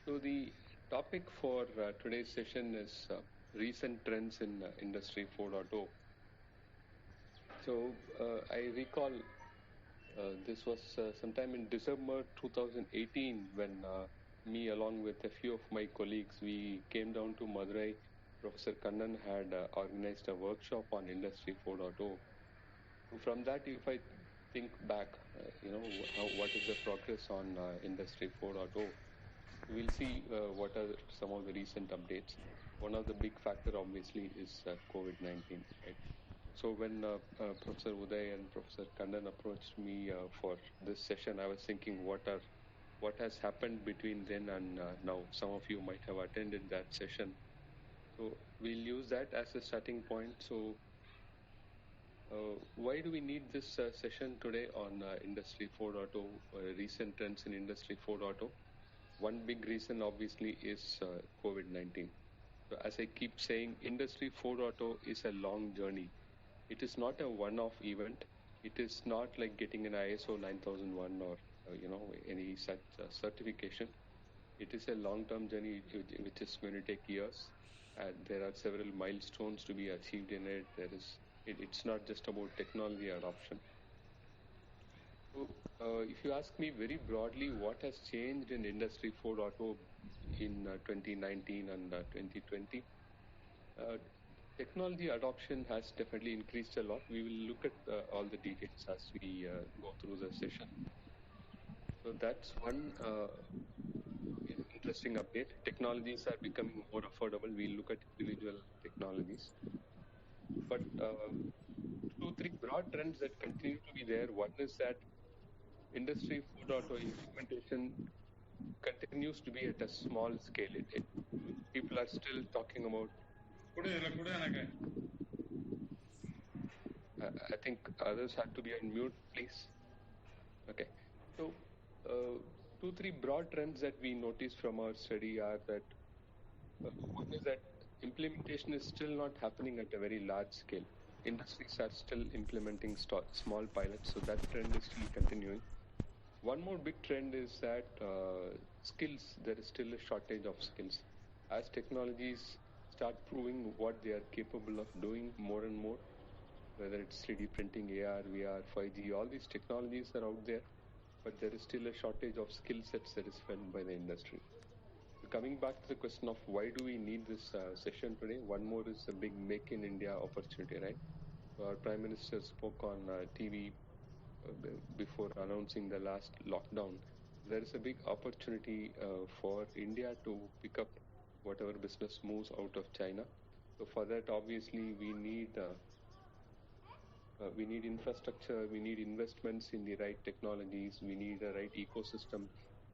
So the topic for today's session is recent trends in Industry 4.0. So I recall this was sometime in December 2018 when me along with a few of my colleagues, we came down to Madurai. Professor Kannan had organized a workshop on Industry 4.0. From that, if I think back, what is the progress on Industry 4.0? We'll see what are some of the recent updates. One of the big factor, obviously, is COVID-19. Right? So when Professor Uday and Professor Kannan approached me for this session, I was thinking, what has happened between then and now? Some of you might have attended that session. So we'll use that as a starting point. So why do we need this session today on Industry 4.0, recent trends in Industry 4.0? One big reason, obviously, is COVID-19. So as I keep saying, Industry 4.0 is a long journey. It is not a one-off event. It is not like getting an ISO 9001 or any such certification. It is a long-term journey which is going to take years. And there are several milestones to be achieved in it. It's not just about technology adoption. So, if you ask me very broadly, what has changed in Industry 4.0 in 2019 and 2020? Technology adoption has definitely increased a lot. We will look at all the details as we go through the session. So that's one interesting update. Technologies are becoming more affordable. We'll look at individual technologies. But two, three broad trends that continue to be there. One is that Industry 4.0 implementation continues to be at a small scale. People are still talking about. I think others have to be on mute, please. Okay. So, two, three broad trends that we notice from our study are that one is that implementation is still not happening at a very large scale. Industries are still implementing small pilots, so that trend is still continuing. One more big trend is that skills, there is still a shortage of skills. As technologies start proving what they are capable of doing more and more, whether it's 3D printing, AR, VR, 5G, all these technologies are out there, but there is still a shortage of skill sets that is felt by the industry. So coming back to the question of why do we need this session today, one more is the big Make in India opportunity, right? So our Prime Minister spoke on TV before announcing the last lockdown. There is a big opportunity for India to pick up whatever business moves out of China. So for that, obviously, we need infrastructure, we need investments in the right technologies, we need a right ecosystem,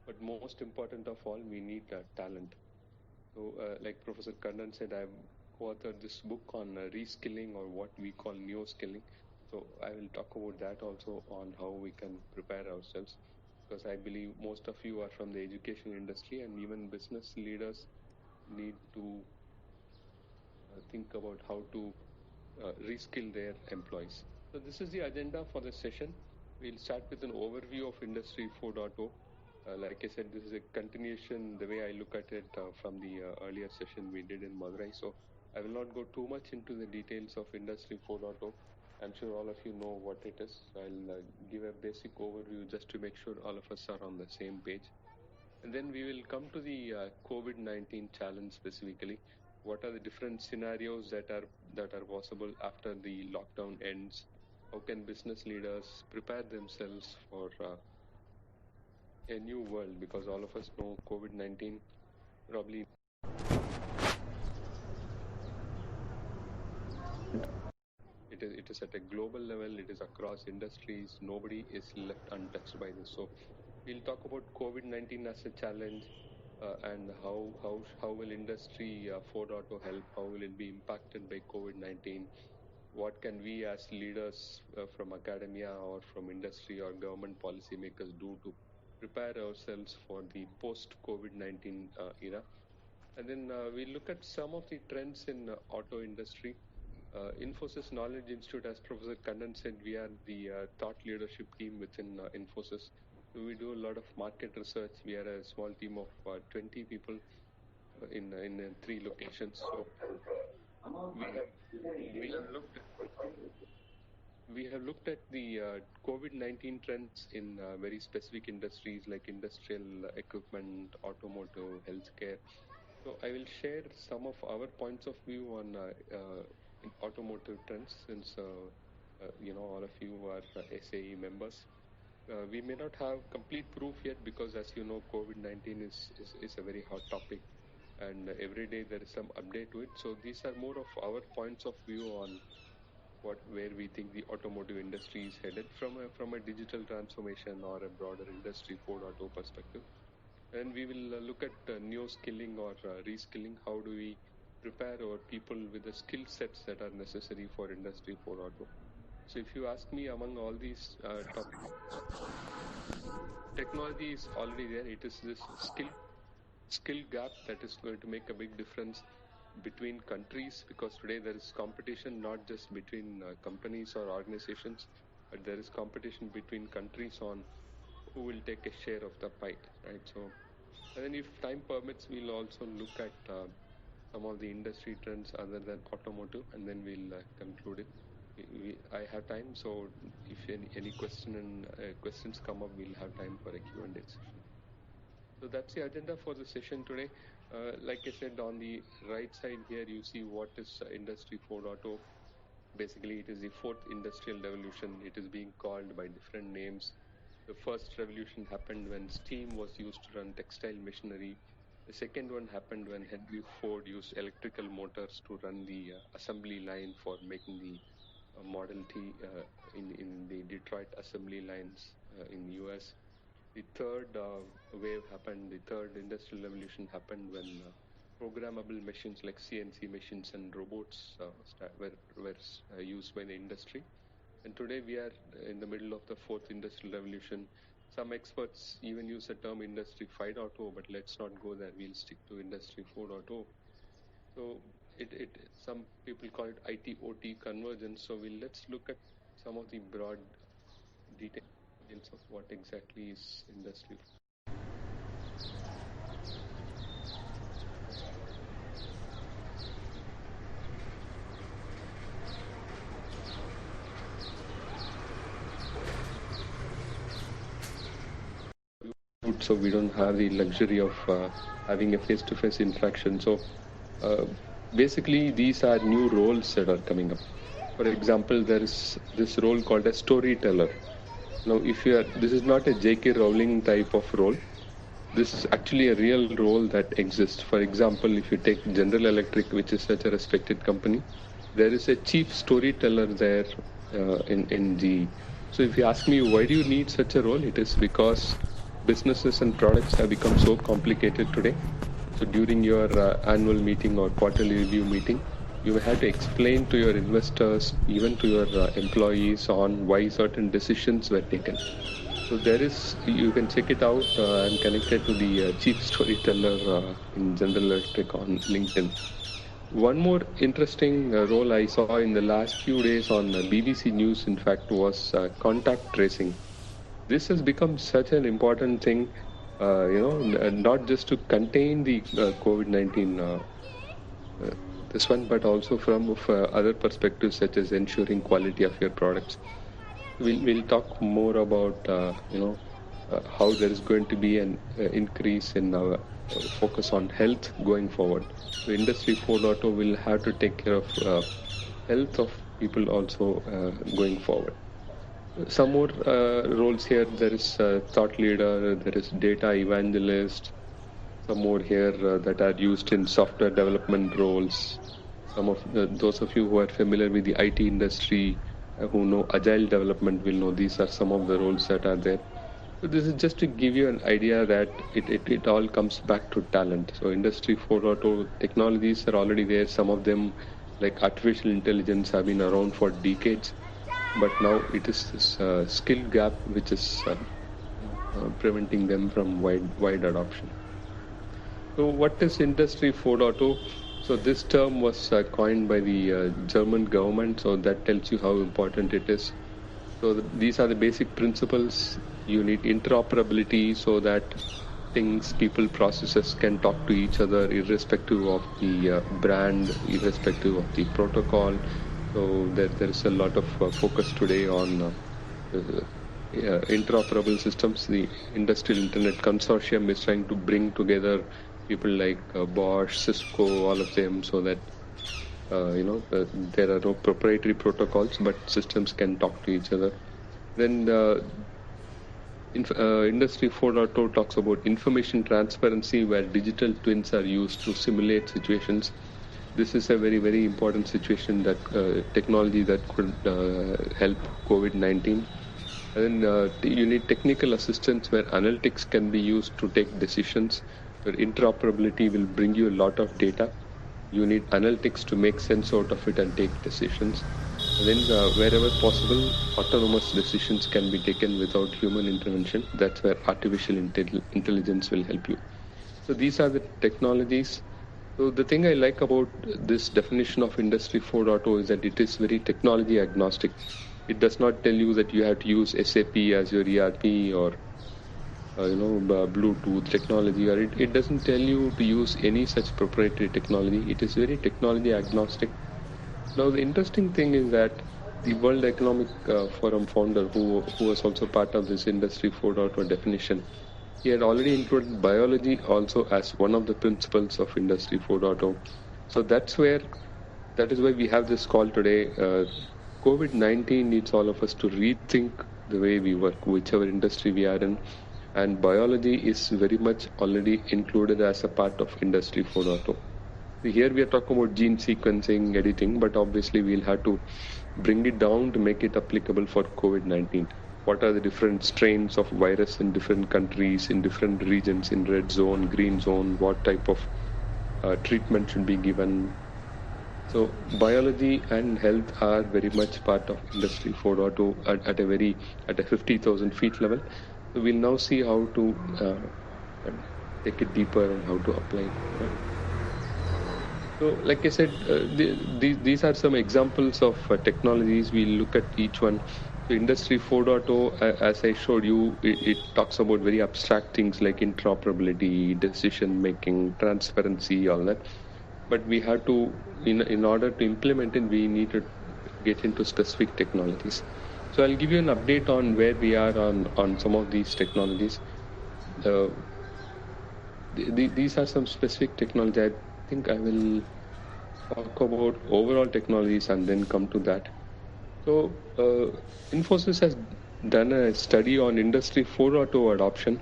but most important of all, we need talent. So like Professor Kannan said, I've co-authored this book on reskilling, or what we call neo-skilling. So I will talk about that also, on how we can prepare ourselves, because I believe most of you are from the education industry, and even business leaders need to think about how to reskill their employees. So this is the agenda for the session. We'll start with an overview of Industry 4.0. Like I said, this is a continuation, the way I look at it, from the earlier session we did in Madurai. So I will not go too much into the details of Industry 4.0. I'm sure all of you know what it is. So I'll give a basic overview just to make sure all of us are on the same page. And then we will come to the COVID-19 challenge specifically. What are the different scenarios that are possible after the lockdown ends? How can business leaders prepare themselves for a new world? Because all of us know COVID-19 probably it is at a global level. It is across industries. Nobody is left untouched by this. So we'll talk about COVID-19 as a challenge. And how will Industry 4.0 help? How will it be impacted by COVID-19? What can we as leaders from academia or from industry or government policymakers do to prepare ourselves for the post-COVID-19 era? And then we look at some of the trends in auto industry. Infosys Knowledge Institute, as Professor Kannan said, we are the thought leadership team within Infosys. We do a lot of market research. We are a small team of 20 people in 3 locations. So we have looked at the COVID-19 trends in very specific industries like industrial equipment, automotive, healthcare. So I will share some of our points of view on in automotive trends, since all of you are SAE members. We may not have complete proof yet because, as you know, COVID-19 is a very hot topic, and every day there is some update to it. So these are more of our points of view on where we think the automotive industry is headed from a digital transformation or a broader industry 4.0 perspective. And we will look at neo skilling or reskilling. How do we prepare our people with the skill sets that are necessary for industry 4.0? So if you ask me, among all these topics, technology is already there. It is this skill gap that is going to make a big difference between countries, because today there is competition not just between companies or organizations, but there is competition between countries on who will take a share of the pie, right? So, and then if time permits, we'll also look at some of the industry trends other than automotive, and then we'll conclude it. I have time, so if any questions come up, we'll have time for a Q&A session. So that's the agenda for the session today. Like I said, on the right side here, you see what is Industry 4.0. Basically, it is the fourth industrial revolution. It is being called by different names. The first revolution happened when steam was used to run textile machinery. The second one happened when Henry Ford used electrical motors to run the assembly line for making the Model T in the Detroit assembly lines in the US. The third wave happened, the third industrial revolution happened when programmable machines like CNC machines and robots were used by the industry. And today we are in the middle of the fourth industrial revolution. Some experts even use the term Industry 5.0, but let's not go there. We'll stick to Industry 4.0. So some people call it IT-OT convergence. So let's look at some of the broad details of what exactly is Industry 4.0. So we don't have the luxury of having a face-to-face interaction. So basically, these are new roles that are coming up. For example, there is this role called a storyteller. Now, this is not a J.K. Rowling type of role. This is actually a real role that exists. For example, if you take General Electric, which is such a respected company, there is a chief storyteller there in GE. So if you ask me, why do you need such a role? It is because businesses and products have become so complicated today. So during your annual meeting or quarterly review meeting, you have to explain to your investors, even to your employees, on why certain decisions were taken. So you can check it out. I'm connected to the chief storyteller in General Electric on LinkedIn. One more interesting role I saw in the last few days on BBC News, in fact, was contact tracing. This has become such an important thing, not just to contain the COVID-19 this one, but also from other perspectives, such as ensuring quality of your products. We'll talk more about how there is going to be an increase in our focus on health going forward. So Industry 4.0 will have to take care of health of people also going forward. Some more roles here. There is thought leader, there is data evangelist, some more here that are used in software development roles. Some of those of you who are familiar with the IT industry, who know agile development, will know these are some of the roles that are there. So this is just to give you an idea that it all comes back to talent. So Industry 4.0 technologies are already there. Some of them, like artificial intelligence, have been around for decades. But now it is this skill gap which is preventing them from wide adoption. So what is Industry 4.0? So this term was coined by the German government, so that tells you how important it is. So these are the basic principles. You need interoperability so that things, people, processes can talk to each other irrespective of the brand, irrespective of the protocol. So there is a lot of focus today on interoperable systems. The Industrial Internet Consortium is trying to bring together people like Bosch, Cisco, all of them, so that there are no proprietary protocols, but systems can talk to each other. Then Industry 4.0 talks about information transparency, where digital twins are used to simulate situations. This is a very, very important situation that technology that could help COVID-19. And then you need technical assistance where analytics can be used to take decisions, where interoperability will bring you a lot of data. You need analytics to make sense out of it and take decisions. And then wherever possible, autonomous decisions can be taken without human intervention. That's where artificial intelligence will help you. So these are the technologies. So the thing I like about this definition of Industry 4.0 is that it is very technology agnostic. It does not tell you that you have to use SAP as your ERP or Bluetooth technology, or it doesn't tell you to use any such proprietary technology. It is very technology agnostic. Now, the interesting thing is that the World Economic Forum founder, who was also part of this Industry 4.0 definition, he had already included biology also as one of the principles of Industry 4.0. So that is why we have this call today. COVID-19 needs all of us to rethink the way we work, whichever industry we are in. And biology is very much already included as a part of Industry 4.0. Here we are talking about gene sequencing, editing, but obviously we'll have to bring it down to make it applicable for COVID-19. What are the different strains of virus in different countries, in different regions, in red zone, green zone, what type of treatment should be given. So biology and health are very much part of Industry 4.0 at a 50,000 feet level. So we'll now see how to take it deeper and how to apply it. So, like I said, these are some examples of technologies. We'll look at each one. So Industry 4.0, as I showed you, it talks about very abstract things like interoperability, decision making, transparency, all that. But we have to, in order to implement it, we need to get into specific technologies. So I'll give you an update on where we are on some of these technologies. These are some specific technologies. I think I will talk about overall technologies and then come to that. So Infosys has done a study on Industry 4.0 adoption.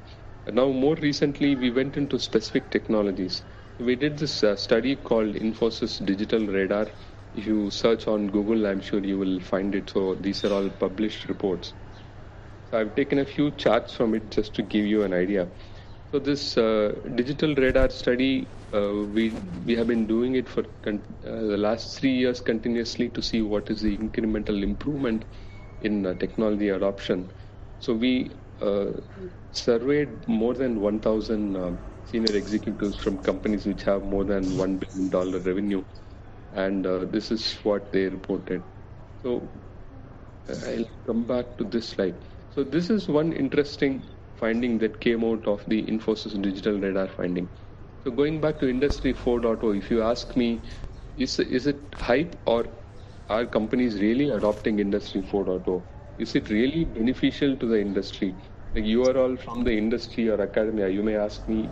Now, more recently, we went into specific technologies. We did this study called Infosys Digital Radar. If you search on Google, I'm sure you will find it. So these are all published reports. So I've taken a few charts from it just to give you an idea. So this digital radar study, we have been doing it for the last 3 years continuously to see what is the incremental improvement in technology adoption. So we surveyed more than 1,000 senior executives from companies which have more than $1 billion revenue. And this is what they reported. So I'll come back to this slide. So this is one interesting finding that came out of the Infosys Digital Radar finding. So going back to Industry 4.0, if you ask me, is it hype or are companies really adopting Industry 4.0? Is it really beneficial to the industry? Like you are all from the industry or academia, you may ask me,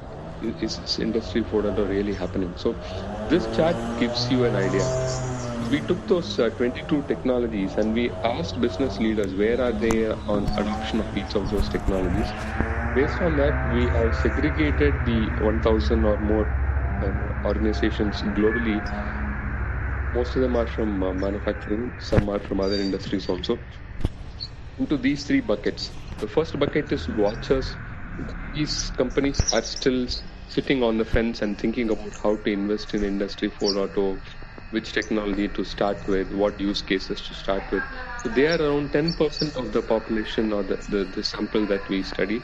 is Industry 4.0 really happening? So this chart gives you an idea. We took those 22 technologies and we asked business leaders where are they on adoption of each of those technologies. Based on that, we have segregated the 1,000 or more organizations globally. Most of them are from manufacturing, some are from other industries also, into these 3 buckets. The first bucket is watchers. These companies are still sitting on the fence and thinking about how to invest in Industry 4.0, which technology to start with, what use cases to start with. So they are around 10% of the population or the sample that we study.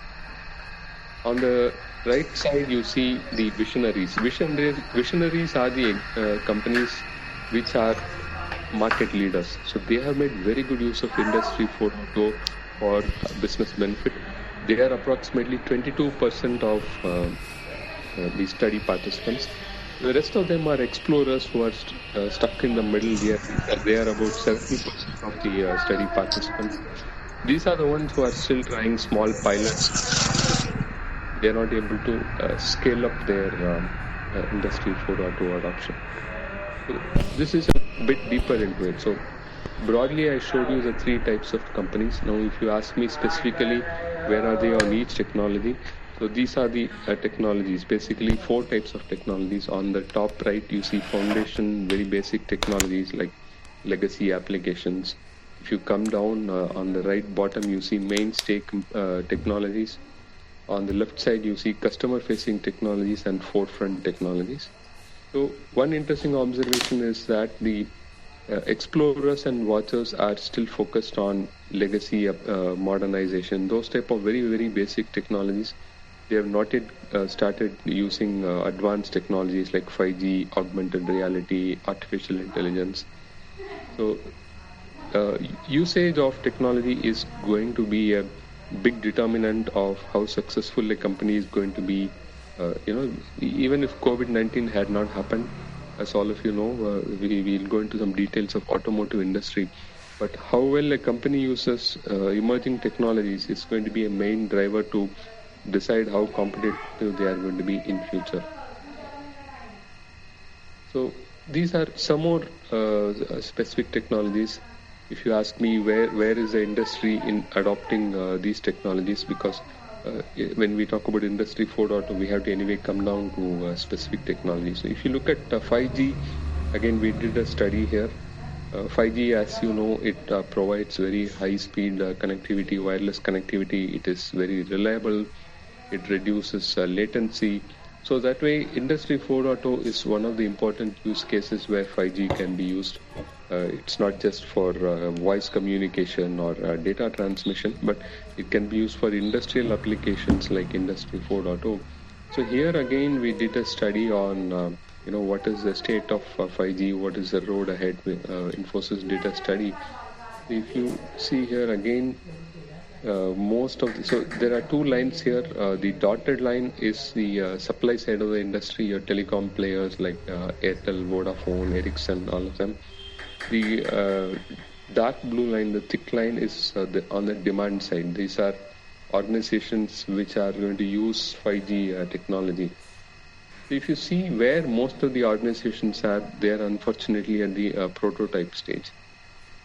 On the right side, you see the visionaries. Visionaries are the companies which are market leaders. So they have made very good use of Industry 4.0 for business benefit. They are approximately 22% of the study participants. The rest of them are explorers who are stuck in the middle. They are about 70% of the study participants. These are the ones who are still trying small pilots. They are not able to scale up their Industry 4.0 adoption. So this is a bit deeper into it. So broadly, I showed you the 3 types of companies. Now, if you ask me specifically, where are they on each technology? So these are the technologies, basically 4 types of technologies. On the top right, you see foundation, very basic technologies like legacy applications. If you come down on the right bottom, you see mainstay technologies. On the left side, you see customer-facing technologies and forefront technologies. So one interesting observation is that the explorers and watchers are still focused on legacy modernization, those type of very, very basic technologies. They have not yet started using advanced technologies like 5G, augmented reality, artificial intelligence. So usage of technology is going to be a big determinant of how successful a company is going to be. Even if COVID-19 had not happened, as all of you know, we will go into some details of automotive industry. But how well a company uses emerging technologies is going to be a main driver to decide how competitive they are going to be in future. So these are some more specific technologies. If you ask me where is the industry in adopting these technologies, because when we talk about Industry 4.0, we have to anyway come down to specific technologies. So if you look at 5G, again, we did a study here. 5G, as you know, it provides very high-speed connectivity, wireless connectivity. It is very reliable. It reduces latency. So that way, Industry 4.0 is one of the important use cases where 5G can be used. It's not just for voice communication or data transmission, but it can be used for industrial applications like Industry 4.0. So here again, we did a study on what is the state of 5G, what is the road ahead. Infosys did a study. If you see here again, so there are 2 lines here. The dotted line is the supply side of the industry, your telecom players like Airtel, Vodafone, Ericsson, all of them. The dark blue line, the thick line, is on the demand side. These are organizations which are going to use 5G technology. If you see where most of the organizations are, they are unfortunately at the prototype stage.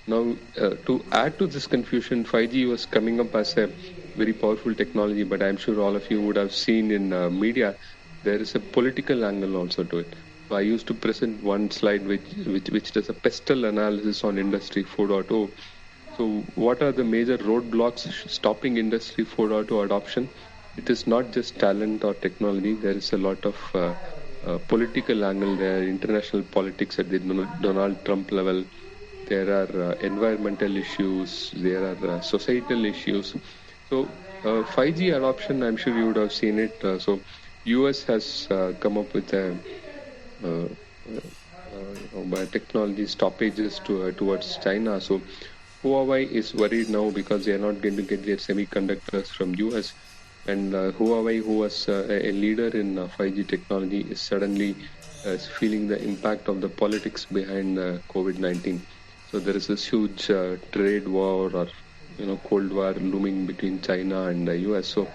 Now, to add to this confusion, 5G was coming up as a very powerful technology, but I'm sure all of you would have seen in media, there is a political angle also to it. So I used to present one slide which does a pestle analysis on Industry 4.0. So what are the major roadblocks stopping Industry 4.0 adoption? It is not just talent or technology. There is a lot of political angle there, international politics at the Donald Trump level. There are environmental issues, there are societal issues. So 5G adoption, I'm sure you would have seen it. So US has come up with a biotechnology stoppages towards China. So Huawei is worried now because they are not going to get their semiconductors from US. And Huawei, who was a leader in 5G technology, is suddenly feeling the impact of the politics behind COVID-19. So there is this huge trade war or Cold War looming between China and the US. So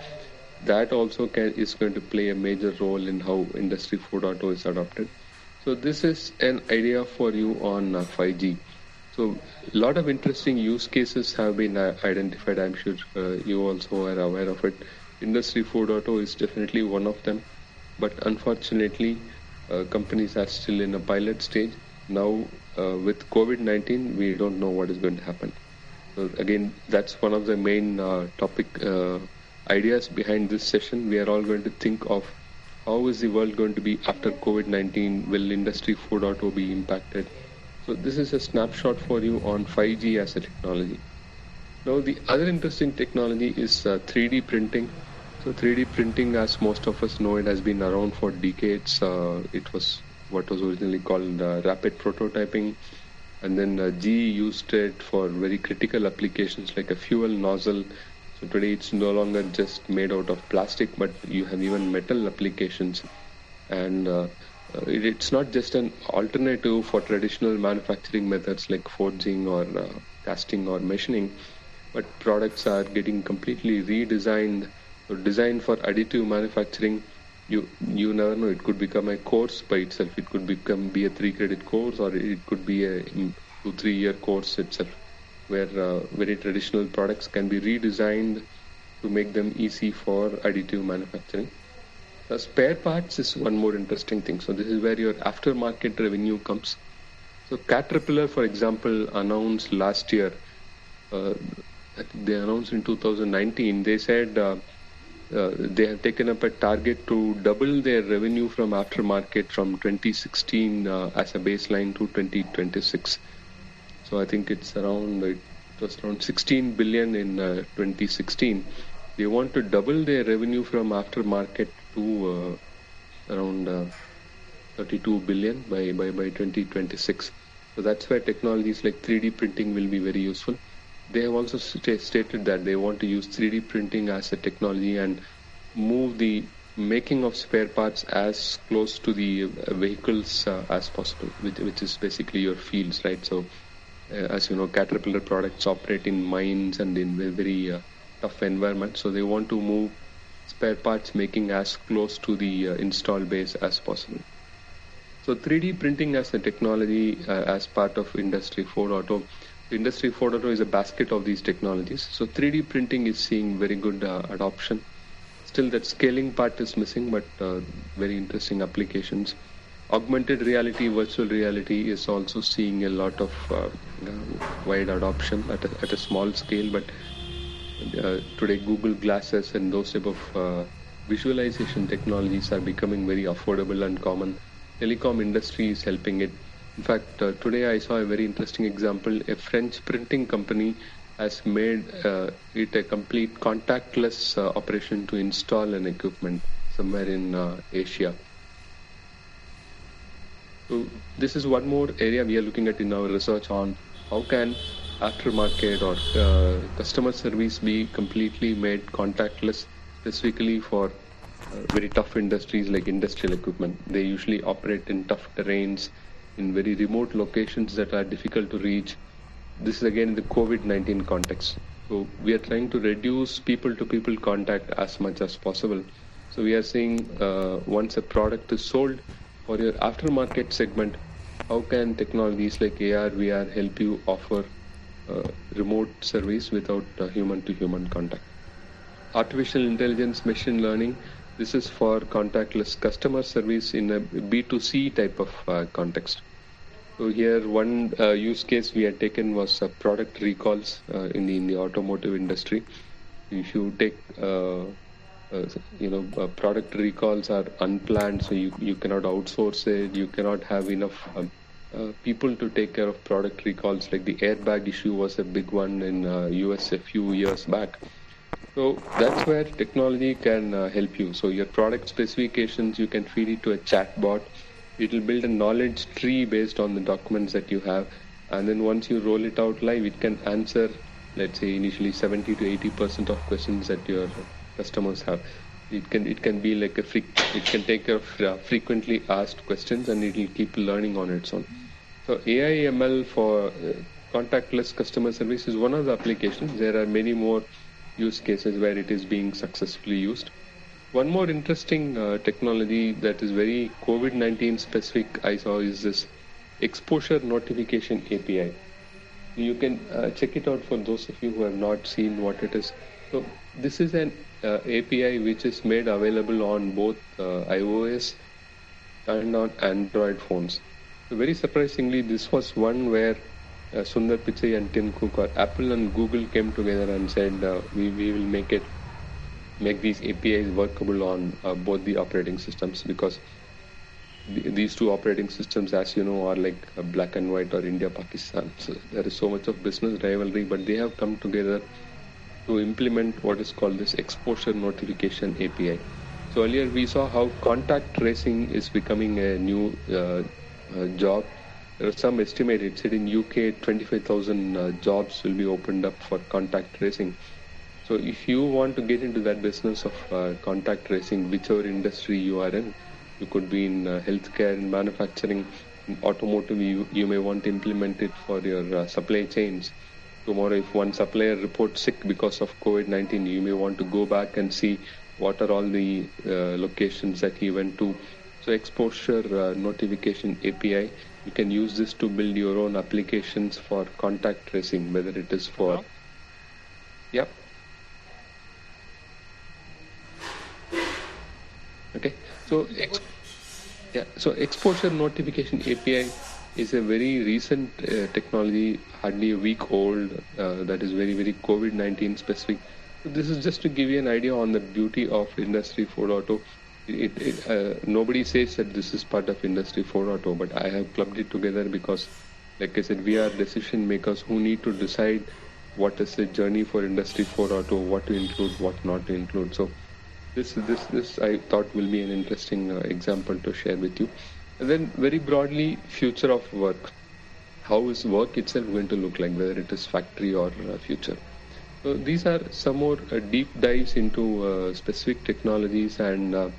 that also is going to play a major role in how Industry 4.0 is adopted. So this is an idea for you on 5G. So a lot of interesting use cases have been identified. I'm sure you also are aware of it. Industry 4.0 is definitely one of them. But unfortunately, companies are still in a pilot stage. Now, with COVID-19, we don't know what is going to happen. So again, that's one of the main topic ideas behind this session. We are all going to think of how is the world going to be after COVID-19? Will Industry 4.0 be impacted? So this is a snapshot for you on 5G as a technology. Now, the other interesting technology is 3D printing. So 3D printing, as most of us know, it has been around for decades. It was what was originally called rapid prototyping. And then GE used it for very critical applications like a fuel nozzle. So today it's no longer just made out of plastic, but you have even metal applications. And it's not just an alternative for traditional manufacturing methods like forging or casting or machining, but products are getting completely redesigned or designed for additive manufacturing. You never know, it could become a course by itself. It could be a 3-credit course, or it could be a 2-3 year course itself, where very traditional products can be redesigned to make them easy for additive manufacturing. Spare parts is one more interesting thing. So this is where your aftermarket revenue comes. So Caterpillar, for example, announced last year, they announced in 2019, they said they have taken up a target to double their revenue from aftermarket from 2016 as a baseline to 2026. So I think it was around 16 billion in 2016. They want to double their revenue from aftermarket to around 32 billion by 2026. So that's where technologies like 3D printing will be very useful. They have also stated that they want to use 3D printing as a technology and move the making of spare parts as close to the vehicles as possible, which is basically your fields, right? So as you know, Caterpillar products operate in mines and in very tough environment. So they want to move spare parts making as close to the install base as possible. So 3D printing as a technology as part of Industry 4.0. Industry 4.0 is a basket of these technologies. So 3D printing is seeing very good adoption. Still that scaling part is missing, but very interesting applications. Augmented reality, virtual reality is also seeing a lot of wide adoption at a small scale, but today Google Glasses and those type of visualization technologies are becoming very affordable and common. Telecom industry is helping it. In fact, today I saw a very interesting example. A French printing company has made it a complete contactless operation to install an equipment somewhere in Asia. So this is one more area we are looking at in our research on how can aftermarket or customer service be completely made contactless, specifically for very tough industries like industrial equipment. They usually operate in tough terrains, in very remote locations that are difficult to reach. This is again in the COVID-19 context. So we are trying to reduce people-to-people contact as much as possible. So we are seeing once a product is sold, for your aftermarket segment, how can technologies like AR, VR help you offer remote service without human-to-human contact? Artificial intelligence, machine learning, this is for contactless customer service in a B2C type of context. So here one use case we had taken was product recalls in the automotive industry. If you take product recalls are unplanned, so you cannot outsource it. You cannot have enough people to take care of product recalls. Like the airbag issue was a big one in US a few years back. So that's where technology can help you. So your product specifications, you can feed it to a chatbot. It will build a knowledge tree based on the documents that you have. And then once you roll it out live, it can answer, let's say, initially 70 to 80% of questions that your customers have. It can be like it can take care of frequently asked questions, and it will keep learning on its own. So AI ML for contactless customer service is one of the applications. There are many more use cases where it is being successfully used. One more interesting technology that is very COVID-19 specific I saw is this exposure notification API. You can check it out for those of you who have not seen what it is. So this is an API which is made available on both iOS and on Android phones. So very surprisingly, this was one where Sundar Pichai and Tim Cook, or Apple and Google, came together and said we will make these APIs workable on both the operating systems, because these two operating systems, as you know, are like black and white or India, Pakistan. So there is so much of business rivalry, but they have come together to implement what is called this exposure notification API. So earlier we saw how contact tracing is becoming a new job. There are some estimated, said in UK, 25,000 jobs will be opened up for contact tracing. So if you want to get into that business of contact tracing, whichever industry you are in, you could be in healthcare, in manufacturing, in automotive, you may want to implement it for your supply chains. Tomorrow, if one supplier reports sick because of COVID-19, you may want to go back and see what are all the locations that he went to. So exposure notification API, you can use this to build your own applications for contact tracing, whether it is for... Hello? Yep. Okay, so so exposure notification API is a very recent technology, hardly a week old, that is very, very COVID-19 specific. So this is just to give you an idea on the beauty of Industry 4.0. Nobody says that this is part of Industry 4.0, but I have clubbed it together because, like I said, we are decision makers who need to decide what is the journey for Industry 4.0, what to include, what not to include. So this I thought will be an interesting example to share with you. And then very broadly, future of work. How is work itself going to look like, whether it is factory or future? So these are some more deep dives into specific technologies and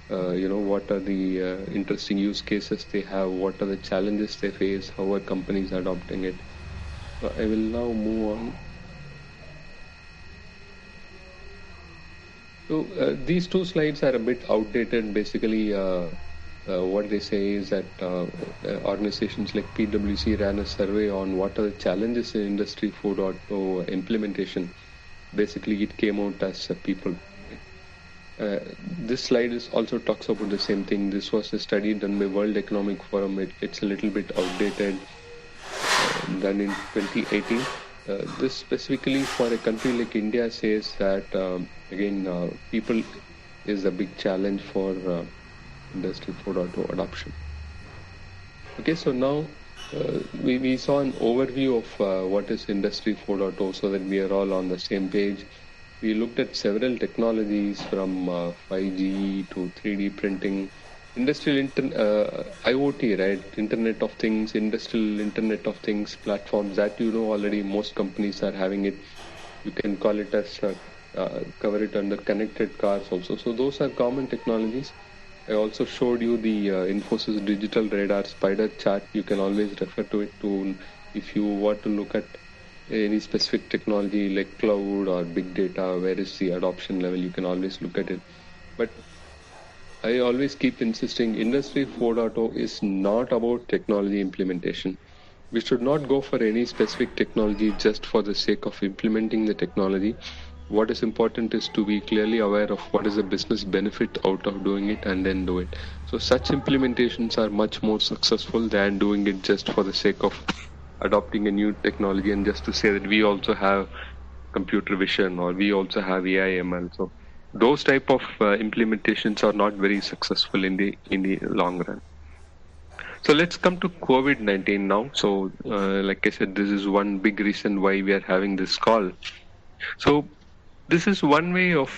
what are the interesting use cases they have, what are the challenges they face, how are companies adopting it. So I will now move on. So these two slides are a bit outdated. Basically, what they say is that organizations like PwC ran a survey on what are the challenges in Industry 4.0 implementation. Basically, it came out as people. This slide also talks about the same thing. This was a study done by World Economic Forum. It's a little bit outdated, done in 2018. This specifically for a country like India says that, people is a big challenge for Industry 4.0 adoption. Okay, so now we saw an overview of what is Industry 4.0 so that we are all on the same page. We looked at several technologies from 5G to 3D printing, industrial IoT, right? Internet of Things, industrial Internet of Things platforms that already most companies are having it. You can call it as cover it under connected cars also. So those are common technologies. I also showed you the Infosys Digital Radar spider chart. You can always refer to it if you want to look at any specific technology like cloud or big data, where is the adoption level, you can always look at it. But I always keep insisting Industry 4.0 is not about technology implementation. We should not go for any specific technology just for the sake of implementing the technology. What is important is to be clearly aware of what is the business benefit out of doing it and then do it. So such implementations are much more successful than doing it just for the sake of adopting a new technology and just to say that we also have computer vision or we also have AI ML. So those type of implementations are not very successful in the long run. So let's come to COVID-19 now. So like I said, this is one big reason why we are having this call. So this is one way of